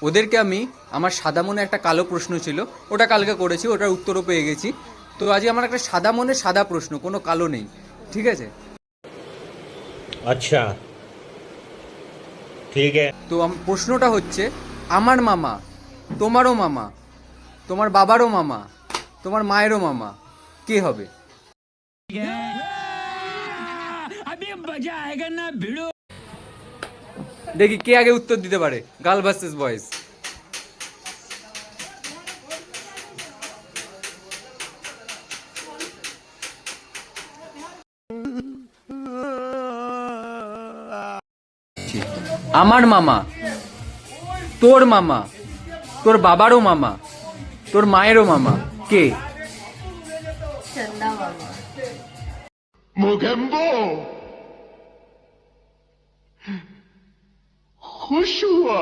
ওদেরকে আমি আমার সাদা মনে একটা কালো প্রশ্ন ছিল, ওটা কালকে করেছি, ওটার উত্তরও পেয়ে গেছি। তো আজকে আমার একটা সাদা মনে সাদা প্রশ্ন, কোনো কালো নেই, ঠিক আছে? अच्छा ठीक है। তো প্রশ্নটা হচ্ছে, আমার মামা, তোমারও মামা, তোমার বাবারও মামা, তোমার মায়েরও মামা, কে হবে? দেখি কে আগে উত্তর দিতে পারে, গার্ল ভার্সেস বয়েজ। আমার মামা, তোর মামা, তোর বাবারও মামা, তোর মায়েরও মামা, কে? चंदा मामा। मोगेम्बो खुश हुआ।